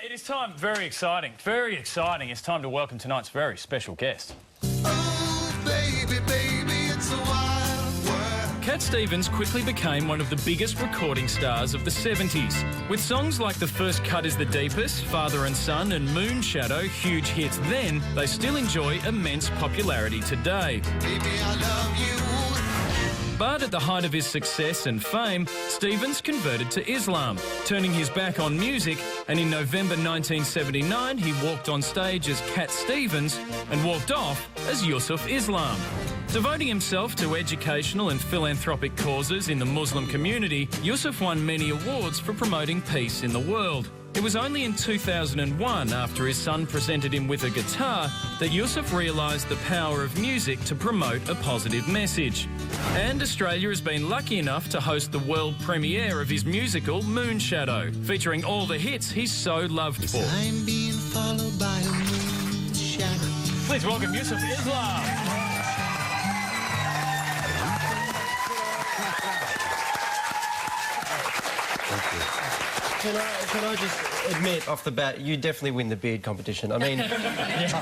It is time. Very exciting. Very exciting. It's time to welcome tonight's very special guest. Oh, baby, baby, it's a wild world. Cat Stevens quickly became one of the biggest recording stars of the 70s. With songs like The First Cut is the Deepest, Father and Son and Moon Shadow huge hits then, they still enjoy immense popularity today. Baby, I love you. But at the height of his success and fame, Stevens converted to Islam, turning his back on music, and in November 1979 he walked on stage as Cat Stevens and walked off as Yusuf Islam. Devoting himself to educational and philanthropic causes in the Muslim community, Yusuf won many awards for promoting peace in the world. It was only in 2001, after his son presented him with a guitar, that Yusuf realised the power of music to promote a positive message. And Australia has been lucky enough to host the world premiere of his musical Moon Shadow, featuring all the hits he's so loved for. I'm being followed by a moon shadow. Please welcome Yusuf Islam. Can I just admit off the bat, you definitely win the beard competition. I mean,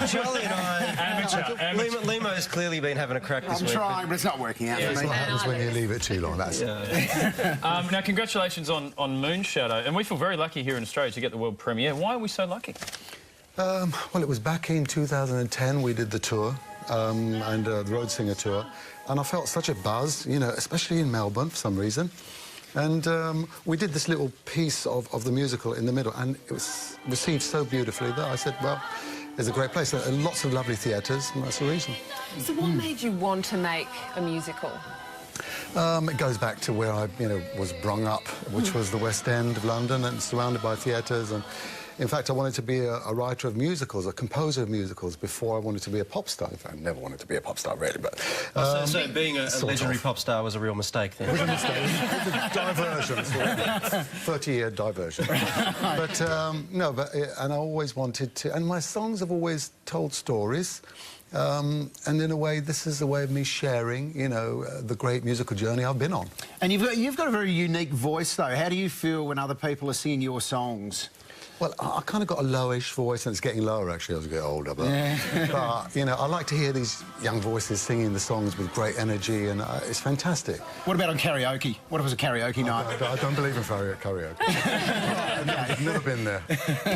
Charlie and Amateur. Limo's clearly been having a crack this I'm week. trying, but it's not working out for That's me. what happens when you leave it too long. That's Now, congratulations on Moon Shadow, and we feel very lucky here in Australia to get the world premiere. Why are we so lucky? well, it was back in 2010 we did the tour, and the Road Singer tour, and I felt such a buzz, you know, especially in Melbourne for some reason. And we did this little piece of the musical in the middle, and it was received so beautifully that I said, well, it's a great place. And lots of lovely theatres, and that's the reason. So what made you want to make a musical? It goes back to where I, was brung up, which was the West End of London, and surrounded by theatres. And in fact, I wanted to be a writer of musicals, a composer of musicals, before I wanted to be a pop star. In fact, I never wanted to be a pop star, really, but... So being a legendary pop star was a real mistake, then? It was a mistake. It was a diversion. 30-year diversion. But, and I always wanted to... And my songs have always told stories. And in a way, this is a way of me sharing, the great musical journey I've been on. And you've got a very unique voice, though. How do you feel when other people are singing your songs? Well, I kind of got a lowish voice, and it's getting lower, actually, as I get older. But, I like to hear these young voices singing the songs with great energy, and it's fantastic. What about on karaoke? What if it was a karaoke night? I don't believe in karaoke. I've never been there.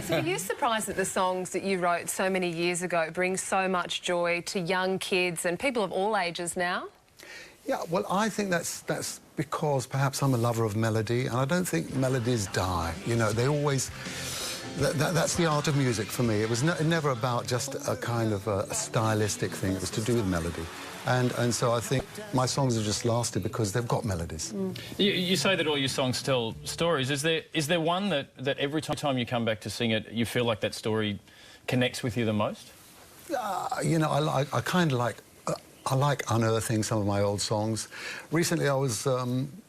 So were you surprised that the songs that you wrote so many years ago bring so much joy to young kids and people of all ages now? Yeah, well, I think that's because perhaps I'm a lover of melody, and I don't think melodies die. They always... That's the art of music for me. It was never about just a kind of a stylistic thing. It was to do with melody. And so I think my songs have just lasted because they've got melodies. You say that all your songs tell stories. Is there one that every time you come back to sing it, you feel like that story connects with you the most? I kind of like... I like unearthing some of my old songs. Recently, I was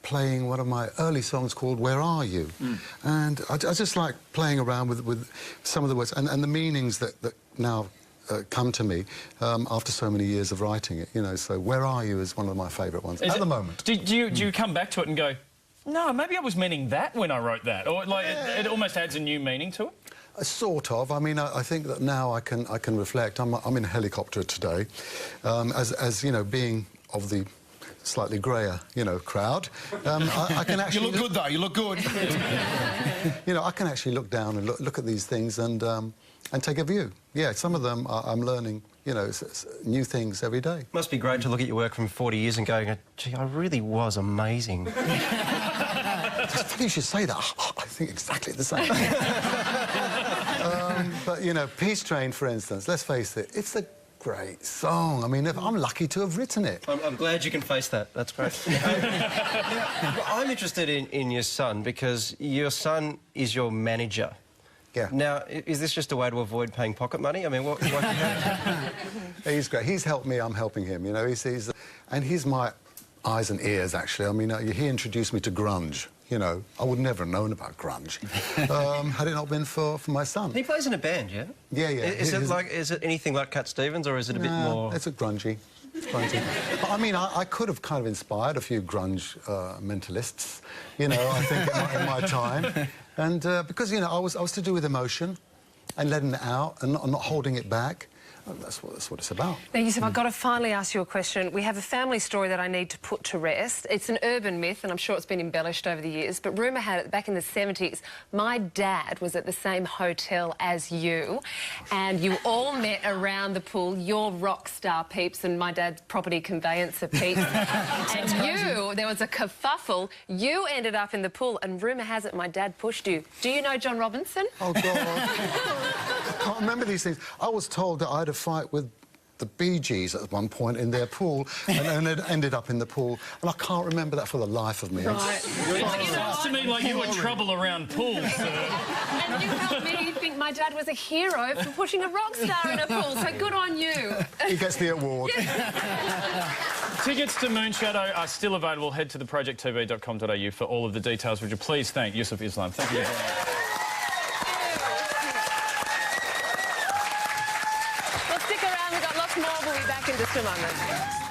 playing one of my early songs called Where Are You? And I just like playing around with some of the words and the meanings that now come to me after so many years of writing it, So Where Are You is one of my favourite ones at the moment. Do you come back to it and go, no, maybe I was meaning that when I wrote that? Or, it almost adds a new meaning to it? Sort of. I mean, I think that now I can reflect. I'm in a helicopter today, as being of the slightly greyer, crowd. I can actually... You look good, though. You look good. I can actually look down and look at these things and take a view. Yeah, some of them I'm learning, new things every day. Must be great to look at your work from 40 years and going, gee, I really was amazing. It's funny you should say that. I think exactly the same. But, Peace Train, for instance, let's face it, it's a great song. I mean, I'm lucky to have written it. I'm glad you can face that. That's great. I'm interested in your son, because your son is your manager. Yeah. Now, is this just a way to avoid paying pocket money? I mean, what He's great. He's helped me, I'm helping him, and he's my eyes and ears, actually. I mean, he introduced me to grunge. I would never have known about grunge had it not been for my son. He plays in a band, yeah? Yeah. Is it anything like Cat Stevens, or is it a bit more... It's a grungy. But, I mean, I could have kind of inspired a few grunge mentalists, I think, in my time. And because, you know, I was to do with emotion and letting it out and not holding it back. That's what it's about. Now, Yusuf, I've got to finally ask you a question. We have a family story that I need to put to rest. It's an urban myth, and I'm sure it's been embellished over the years, but rumour had it back in the 70s, my dad was at the same hotel as you, and you all met around the pool, your rock star peeps and my dad's property conveyancer peeps. And there was a kerfuffle. You ended up in the pool, and rumour has it my dad pushed you. Do you know John Robinson? Oh, God. I can't remember these things. I was told that I had a fight with the Bee Gees at one point in their pool and it ended up in the pool, and I can't remember that for the life of me. Right. It sounds to me like you were trouble around pools, sir. And you helped me think my dad was a hero for pushing a rock star in a pool, so good on you. He gets the award. Tickets to Moonshadow are still available. Head to theprojecttv.com.au for all of the details. Would you please thank Yusuf Islam? Thank you. Well, stick around, we've got lots more. We'll be back in just a moment.